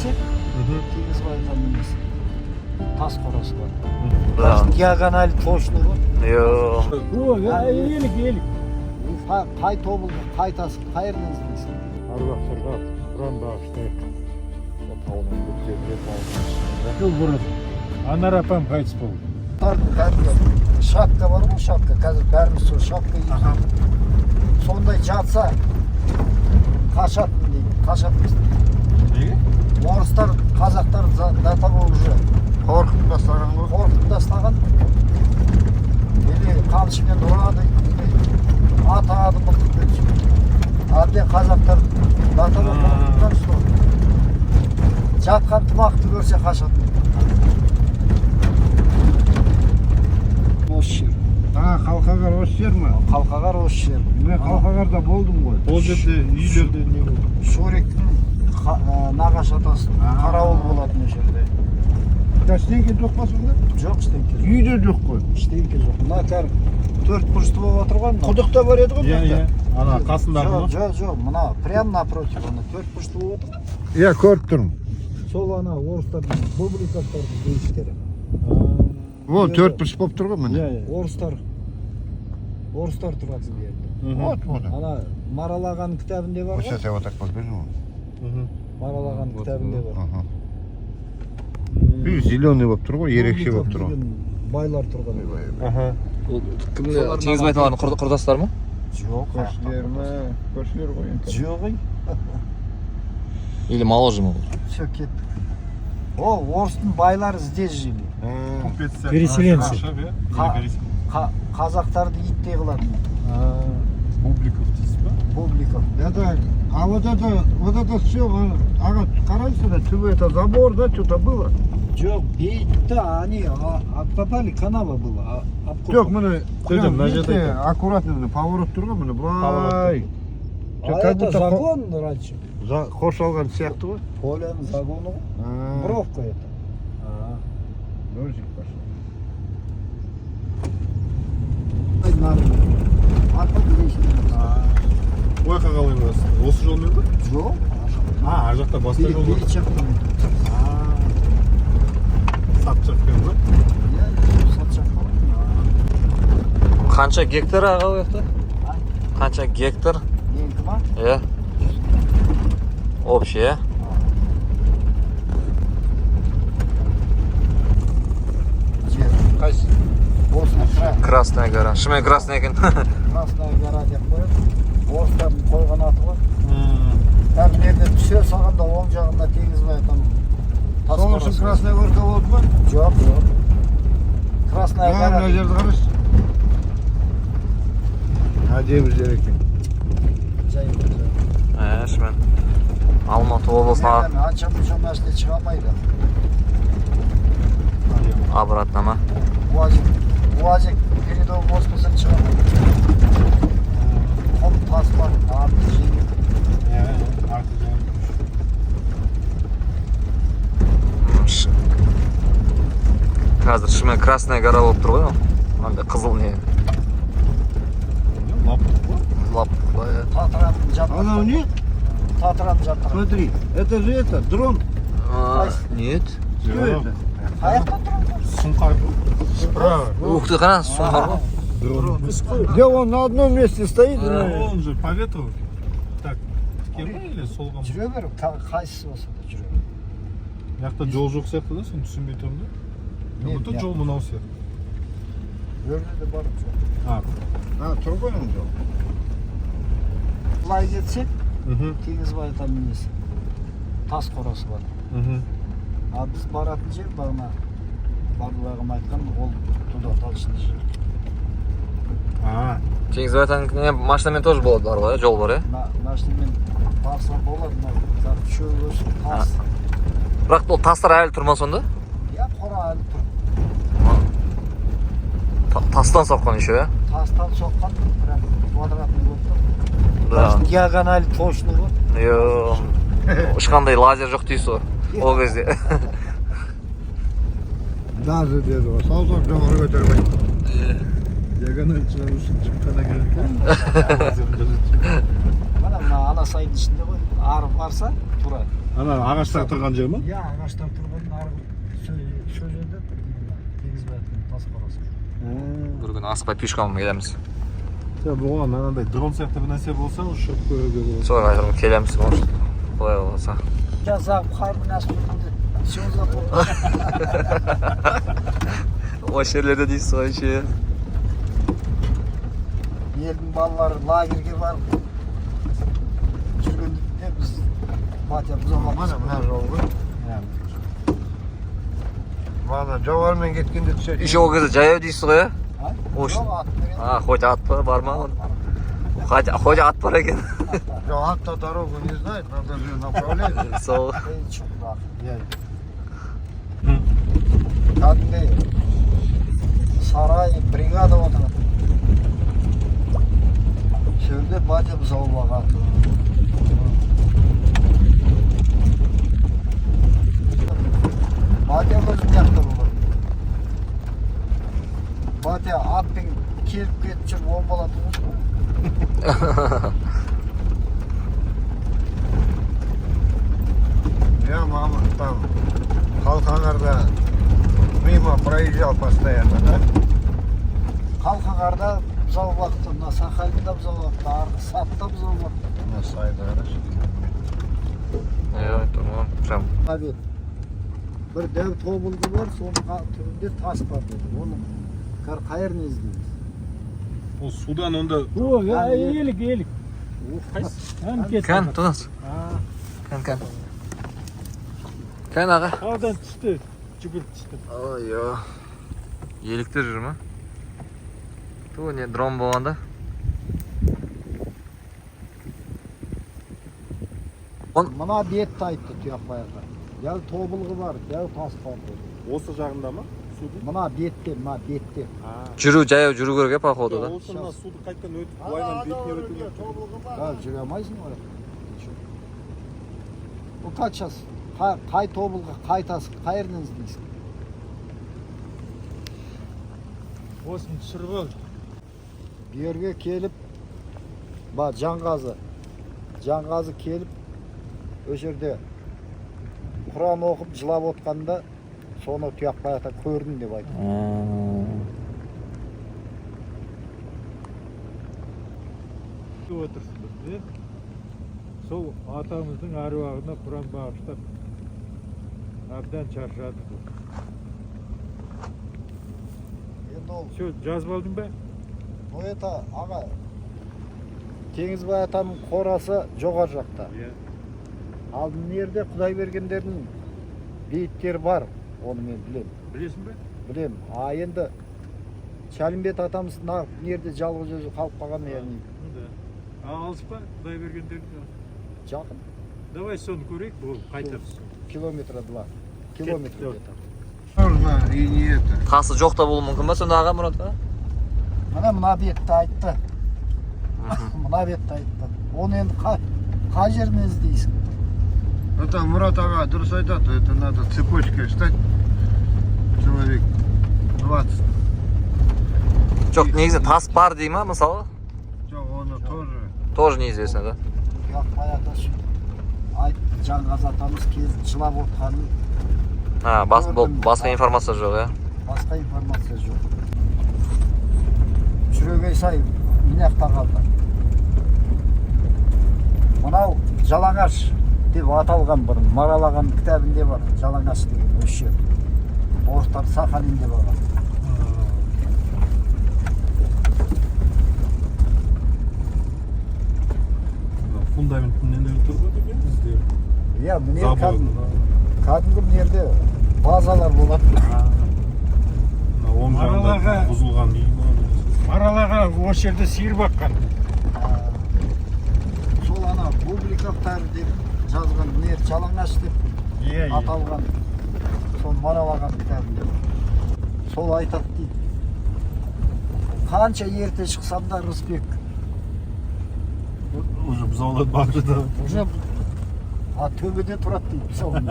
geçsek temiz bayıldan bilmesin. Tas korosu var. Diagonal toşluğu. Yo. Eğilik. Kay tobuldu, kay tası, kayırdan izlesin. Arba sırgat, buran bağıştı. Yıl burası. Anar apam kayıts buldu. Şapka var mı şapka? Қазір бәріміз сол шапка киіп сондай жатса қашатын дейді. Қашатмыз дейді. Неге? Орыстар, қазақтар до того уже Қорқып тастаған ғой. қорқып тастаған. Или қамшымен ұрады, или атады мылтықпен сөйтіп. Әбден қазақтар до того қорқыптан сол. Жатқан тымақты көрсе қашатын. Осы жер. Қалқағар осы жер ма? Қалқағар осы жер. Мен Қалқағарда болдым ғой. Ол жерде үйлерде не болды? Шоректің нағашы атасының қарауыл болатын о жерде. Ештеңке жоқ па сонда? Жоқ, ештеңке жоқ. Үйде жоқ қой. Ештеңке жоқ. Мына кәр төрт бұрышты болып отыр ғой. Құдықта бар еді ғой. Иә. Ана қасындағы ма? Жоқ. Мына прям напротив. Ана төрт бұрышты болып отыр. Иә, көріп тұрмын. Сол ана орыстардың бубликаттардың бейіштері. Ол төрт бұрыш болып тұр ғой міне. Орыстар тұратын жерде. Вот. Ана Маралаған кітабінде бар ғой. Сейчас я вот так возьму. Маралаған кітабінде бар. Үй зеленый болып тұр ғой, ерекше болып тұр ғой. Байлар тұрған. Кімде? Теңіз байталардың құрдастары ма? Жоқ. Көршілер ғой енді. Жоқ. Или моложе ма? Все, кеттік. Ол орыстың байлары здесь жили. Переселенцы. Қазақтарды иттей қылатын. Бубликов дейсіз ба? Бубликов. Это, а вот это все, ага, қарайсың да, түбі это забор, да, что-то было? Жоқ, бейітті, они обкопали, канава была. Жоқ, міне, Қойды, мына жерде видите, екен. аккуратно, поворот тұр ғой, міне, былай. А это загон раньше. Қоршалған сияқты ғой. Поляның загоны ғой. Бровка это. Дождик пошел. Арпа келесің. Ойқа қалай барасың? Осы жолмен ба? Жоқ. Ар жақта басқа жол бар. Бейіт жақпен. Сап жақпен ба? Иә, сат жақпен. Қанша гектар аға ол жақта? Қанша гектар? Менікі ма? Иә. Общий, иә? Жер. Қайсы? Осыны Красная гора. Шымен красная екен. Красная гора деп қояды. Орыстардың қойған аты ғой. Әр жерден түсе салғанда оң жағында теңіз байытын. Сол үшін Красная Горка болды ма? Жоқ. Красная гора. Мына жерді қарашы. Әдемі жер екен. Шымен. Алматы облысына Анша-мұнша машина шыға алмайды. обратно ма? УАЗик передок болса шыға алмайды. Құм тас бар, арты жеңіл. Арты жеңіл. Қазір шымен красная гора болып тұр ғой. Андай қызыл не? Лапық ба? Татыранын жапқан. Анау не? Татыранын жапқан. Смотри, это же это, дрон. Нет. Что это? Аяқта тұрын. Сұңқар. Справа. Ух ты, қара, сұңқар ғой. Дрон. Где он на одном месте стоит? Он же по ветру. Так, тіке ма или солға ма? Жүре беру, қайсысы болса да жүре беру. Мына жол жоқ сияқты да, сен түсінбей тұрмын да. Бұты жол мынау сияқты. Өрді де барып жоқ. Тұр ғой он жол. Былай кетсек, теңіз байытан несі. Тас қорасы бар. А біз баратын жер бағына барлығым айтқан ол туда талшын жер. Теңіз байтаныкіне машинамен тоже болады бар ғой, жол бар, иә? Машинамен барса болады, но шөп өсіп тас. Бірақ ол тастар әлі тұр ма сонда? Иә, қора әлі тұр. Тастан соққан еще, иә? Тастан соққан, прям квадратный болып тұр. Да. Диагональ точный ғой. Ешқандай лазер жоқ дейсіз ғой, ол кезде. Даже деді ғой, салсақ жоғары көтермейді. Диагональ шығару үшін шыққана керек. Мына мына ана сайдың ішінде ғой. Ары барса тура. Ана ағаштар тұрған жер ма? Иә, ағаштар тұрған арғы шөл жерде теңіз баятының тас қорасы. Бір күні аспай пешком келеміз. Бұған анандай дрон сияқты бір нәрсе болса ұшып көруге болады. Солай айтырмын келеміз может. Былай болса. Я за қарбын әспетінде все запомнил. Осы жерлерде дейсіз ғой ше. Елдің балалары лагерге барып жүргенде біз батя бұзамамыз. Мына жол ғой. Бана жоғарымен кеткенде түседі. Еще ол кезде жаяу дейсіз ғой, Жоқ, атпен. хоть ат бар ма? Хоть ат бар екен. Жоқ, ат-то дорогу не знает, надо же направление. Сол. Кәдімгідей сарай, бригада отырады. Сөйде батя бұзауға батя өзім жақта болады. Батя атпен келіп кетіп жүріп омбалатып жүр. Я, мама, там, Халқанарда мимо проезжал постоянно, да? Қалқағарда бұзау бақты, мына Сахалинда бұзау бақты, арғы Сапта бұзау бақты. На сайда, Тұрмын, прям. Абет. Бір дәу тобылғы бар, соның түбінде тас бар деді. Оны қайырын іздейміз. Ол судан онда О, елік. Кән, тұнас. Кән. Кән аға. Аудан түсті, жүгіріп түсті. Ой-ой. Еліктер жүр ма? Ту не дрон болғанда. Мына бетті айтты тұяқбайға. Дәу тобылғы бар, дәу тас бар деді. осы жағында ма? Судың? Мына бетте. Жаяу жүру керек, походу да. Осы мына суды қайтқан өтіп, былайдан бетіне өтуге. Жүре алмайсың ғой. Бұл как сейчас? Қай тобылғы, қай тас, қайырын іздейсің? Осыны түсіріп ал. Берге келіп, Жанғазы келіп, өз жерде Құран оқып жылап отқанда соны тұяқбай ата көрдім деп айтты. Отырсыңдар, сол атамыздың аруағына Құран бағыштап әбден шаршады. Енді ол, Все, жазып алдың ба? это аға, Теңізбай атаның қорасы жоғар жақта. Ал мына жерде Құдайбергендердің бейіттері бар, оны мен білем. Білесің бе? Білем. А енді Шалимбет атамыз мына жерде жалғыз өзі қалып қалған, яғни Алыс па? Құдайбергендерді. жақын. Давай соны көрейік, ол қайтарыз. Километра 2. Километр где-то. Можно и не это. Қасы жоқ та болуы мүмкін ба сонда аға Мұрат аға? Мына бетті айтты. Мына бетті айтты. Оны енді қай жерін іздейсің? Это Мурат ага, дұрыс айтады, это надо цепочкой встать. Человек 20. Жоқ, негізі тас бар дей ма мысалы? Жоқ, оны Тоже неизвестно, да? Тұяқбай ата сөйтіп айтты, Жанғазы атамыз кезіп жылап отқанын. Басқа информация жоқ, иә? Басқа информация жоқ. Жүрегей сай минақта қалды. Мынау жалаңаш деп аталған бұрын. Маралаған кітабінде бар, жалаңаш деген өші. Орыстар Сахалин деп алған. Фундаменттің нелері тұр ғой деген біздер. Иә, міне кәдімгі жерде базалар болады. Оң жағында бұзылған үй ма? Маралаға осы жерде сиыр баққан. Сол ана Бубликовтар деп жазған, міне жалаңаш деп аталған. Сол Маралаған кітабында. Сол айтады дейді. Қанша ерте шықсам да Рысбек. Уже бұзаулар бар да. Уже төбеде тұрады дейді бұзауын.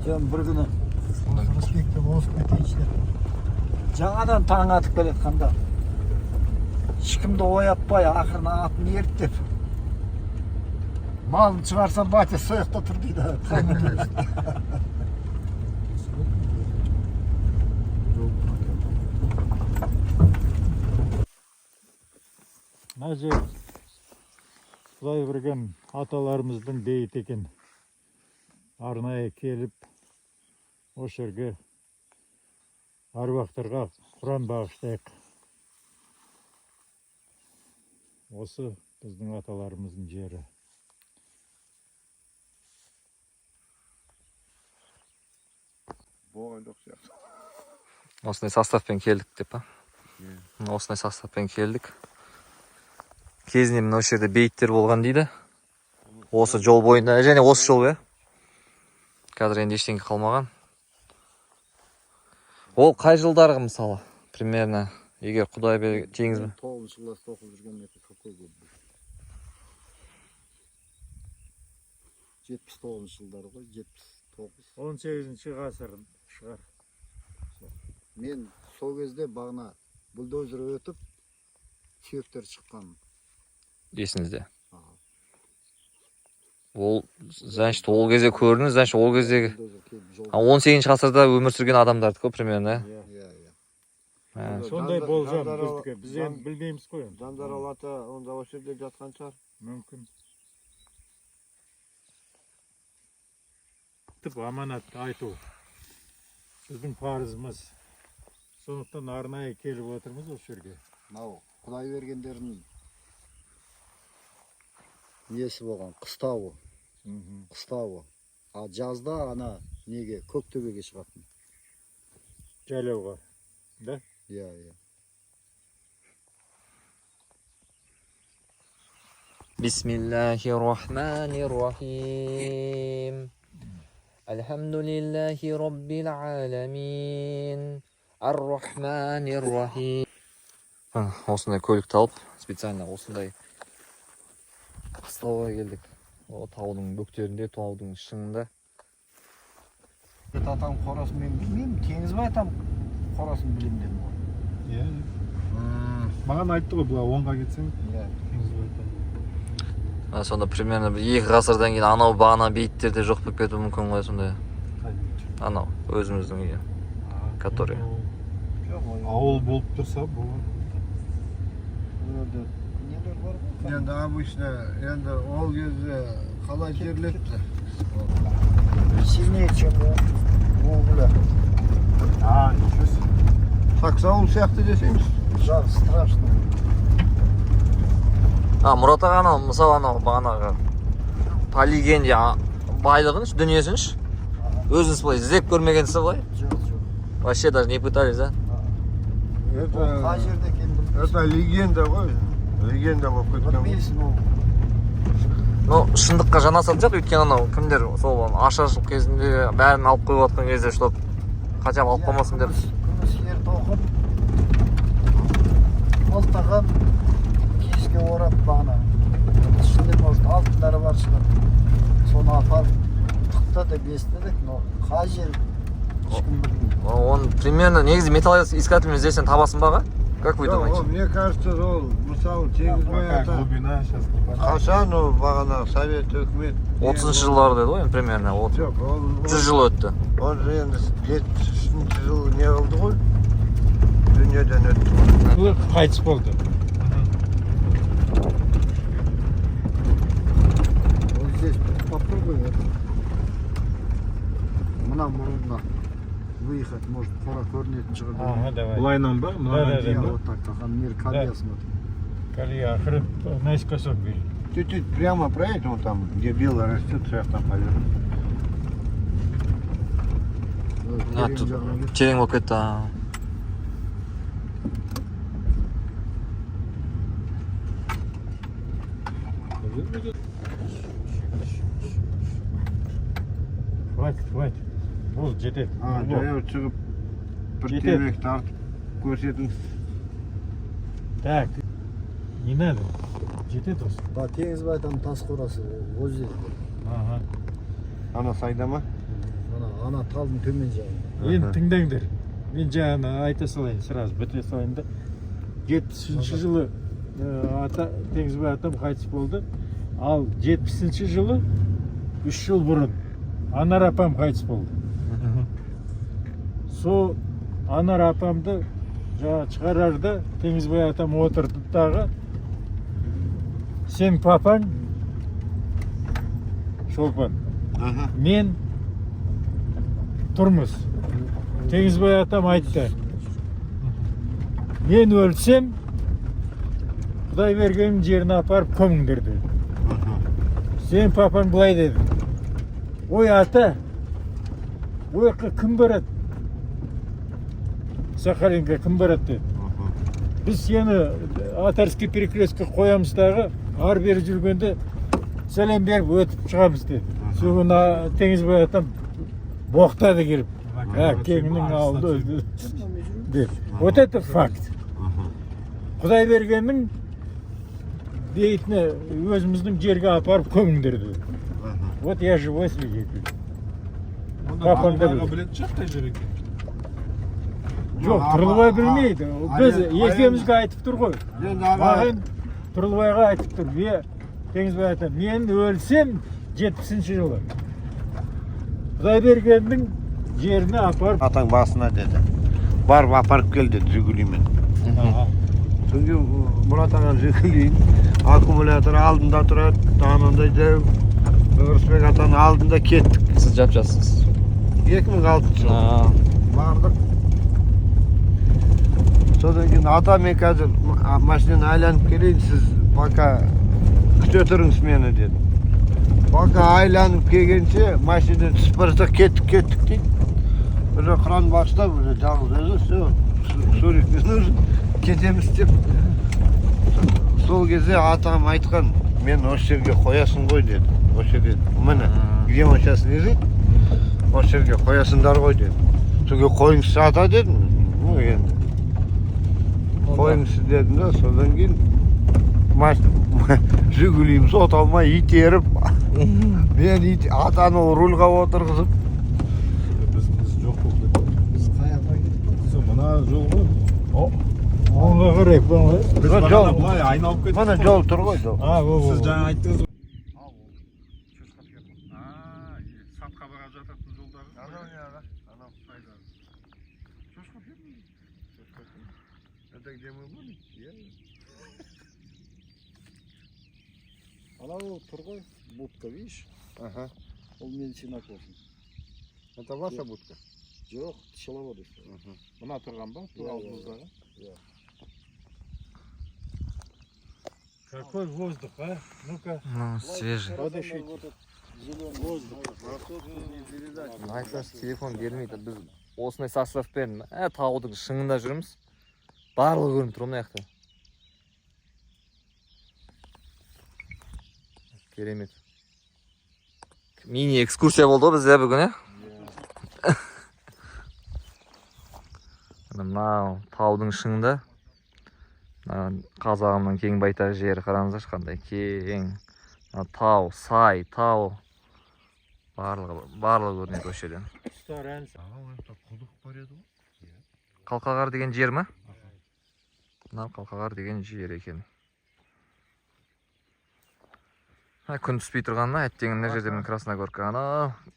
Жаңа бір күні Рысбекті озып кетейінші деп. Жаңадан таң атып келе жатқанда ешкімді оятпай ақырын атын ерттеп Malın çıkarsan bahçe soyukta tur deydi. Мына жер Құдай берген аталарымыздың бейіті екен. Арнайы келіп, осы жерге аруақтарға Құран бағыштайық. Осы біздің аталарымыздың жері. Болған жоқ сияқты. Осындай составпен келдік деп па? Осындай составпен келдік. Кезінде мына осы жерде бейіттер болған дейді. Осы жол бойында, және осы жол бе? Қазір енді ештеңе қалмаған. Ол қай жылдарға мысалы? Примерно, егер Құдай теңіз бе? 9-шы класста оқып жүрген екен, какой год бұл? 79-шы жылдары ғой, 79. 18-ші ғасыр шығар. Мен сол кезде бағына бульдозер өтіп, сүйектер шыққан. Есіңізде. Ол, значит, ол кезде көрдіңіз, значит, ол кездегі 18-ші ғасырда өмір сүрген адамдарды көп примерно. Сондай болжам біздікі. Біз енді білмейміз қой. Жандарал ата онда осы жерде жатқан шығар. Мүмкін. Тіп аманат айту. Біздің парызымыз. Сондықтан арнайы келіп отырмыз осы жерге. Мынау Құдай бергендердің несі болған, қыстауы. Қыстауы. А жазда ана неге Көктөбеге шығатын. Жайлауға. Да? Иә. Бисмиллахир-рахманир-рахим. Альхамдулиллахи раббил аламин. Ар-рахманир-рахим. Осындай көлікті алып, специально осындай қыстауға келдік. О, таудың бөктерінде, таудың шыңында. Атам қорасын мен білмеймін, Теңізбай атам қорасын білемін дедім ғой. Иә. Маған айтты ғой, бұға 10-ға кетсең. Иә. Сонда примерно 2 ғасырдан кейін анау бағана бейіттерде жоқ болып кетуі мүмкін ғой сондай. Анау өзіміздің үйі. Который. Ауыл болып тұрса болады. Нелер бар ғой? Енді обычно, енді ол кезде қалай жерлепті? Сильнее, чем угля. Ничего себе. Саксауыл сияқты десеңіз. Жар страшно. Мұрат аға анау, мысалы анау бағанағы полигенде байлығын, дүниесін өзіңіз былай іздеп көрмегенсіз былай? Жоқ. Вообще даже не пытались, да? Қай жерде екенін білмейсің. Это легенда ғой. Легенда болып кеткен. Білмейсің ол. Ну, шындыққа жанасатын сияқты, өйткені анау кімдер сол ашаршылық кезінде бәрін алып қойып жатқан кезде, чтоб хотя бы алып қалмасын деп. Күміс ер тоқып, мылтығын киізге орап бағана. Ішінде, может, алтындары бар шығар. Соны апарып тықты деп естідік, но қай жер ешкім білмейді. Он примерно негізі металлоискатель іздесең табасың ба? Как вы думаете? Мне кажется, ол мысалы Теңізбай Какая ата глубина сейчас не понятно. қашан ол бағана совет өкімет 30-шы жылдары деді ғой енді примерно. жоқ, 100 жыл өтті. ол енді 70-ші жылы не қылды ғой, дүниеден өтті ғой. Қайтыс болды. Вот здесь попробуй мына мұрынға выехать, может, қора көрінетін шығар. Ага, давай. Былайынан ба? Мынаған дейін ба? Вот так, тахан мир колея смотри. Колея ақыры наискосок бери. Чуть-чуть прямо проедь, вон там, где белый растет, сейчас там повернуть. Тут терең болып кетті. Хватит. Бұл жетеді. Жаяу шығып, бір Жетеді. темек тартып көрсетіңіз. Так, не надо. Жетеді осы. Да, Теңізбай там тас қорасы, ол жерде. Ага. Ана сайда ма? Ана талдың төмен жағы. Енді тыңдаңдар. Мен жаңа айта салайын, сразу біте салайын да. 70-ші жылы Теңізбай атам қайтыс болды. Ал 70-ші жылы 3 жыл бұрын Анар апам қайтыс болды. Сол Анар апамды жаңа шығарарда Теңізбай атам отырды дағы, сен папаң Шолпан, мен тұрмыз. Теңізбай атам айтты, мен өлсем, Құдай берген жеріне апарып көміңдер деді. Сен папаң былай деді, ой ата, ой кім барады? Сахалинге кім барады деді. Біз сені Атарский перекрестке қоямыз дағы, ар бері жүргенде сәлем беріп өтіп шығамыз деді. Соған Теңізбай атам боқтады келіп. Кеңінің ауылды өзді деді. Вот это факт. Құдай бергеннің дейтіні өзіміздің жерге апарып көміңдер деді. Вот я живой свидетель. Папам да Балаларға білетін шығар қай жер екен. Жоқ, Тұрлыбай білмейді. Біз екеумізге айтып тұр ғой. Маған Тұрлыбайға айтып тұр. Теңізбай атам, мен өлсем 70-ші жылы. Құдай бергеннің жеріне апарып. Атаң басына деді. Барып апарып кел деді Жигулимен. Çünkü Murat Ağa Жигулин аккумулятор алдында тұрады, анандай дәу. Ырысбек атаның алдында кеттік. Сіз жап-жассыз. 2006 жылы. Бардық. Содан кейін ата мен қазір машинаны айланып келейін, сіз пока күте тұрыңыз мені деді. Пока айланып келгенше машина түсіп барса кеттік дейді. Уже кран баштап, уже жалғыз өзі, все, сурикпен уже кетеміз деп. Сол кезде атам айтқан, мен осы жерге қоясың ғой деді. Осы жерге, міне, где он сейчас лежит, осы жерге қоясыңдар ғой деді. Содан қойыңыз ата дедім. Ну енді қойыңыз дедім да, содан кейін Жигулиіміз оталмай итеріп, мен атаны рульға отырғызып. Біз жоқ болды. Biz қаяққа кеттік. Мына жол ғой. Оңға қарай, Біз жол. бағана былай айналып кеттік. Міне жол тұр ғой жол. Сіз жаңа айттыңыз ғой. Сатқа бара жататын жолдағы. Это где мы были? Анау тұр ғой, будка, видишь? Ага. Ол медицина кофе. Это ваша будка? Жоқ, пчеловоды. Мына тұрған ба? Тур алдымыздағы. Какой воздух, а? Ну-ка. Ну, свежий. Подышите. Зеленый воздух. Айтыңыз, телефон бермейді. Біз осындай составпен таудың шыңында жүрміз. Барлығы көрініп тұр мына жақта. Керемет. Мини экскурсия болды ғой бізде бүгін, Мынау таудың шыңында. Қазағымның кең байтақ жері қараңыздаршы қандай кең. Тау, сай, тау. Барлығы көрінеді осы жерден. Құдық бар еді ғой? Қалқағар деген жер ма? Мынау Қалқағар деген жер екен. Күн түспей тұрғанына әттеген мына жерде мен Красногорка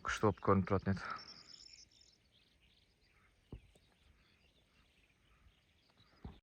күшті болып көрініп тұратын еді.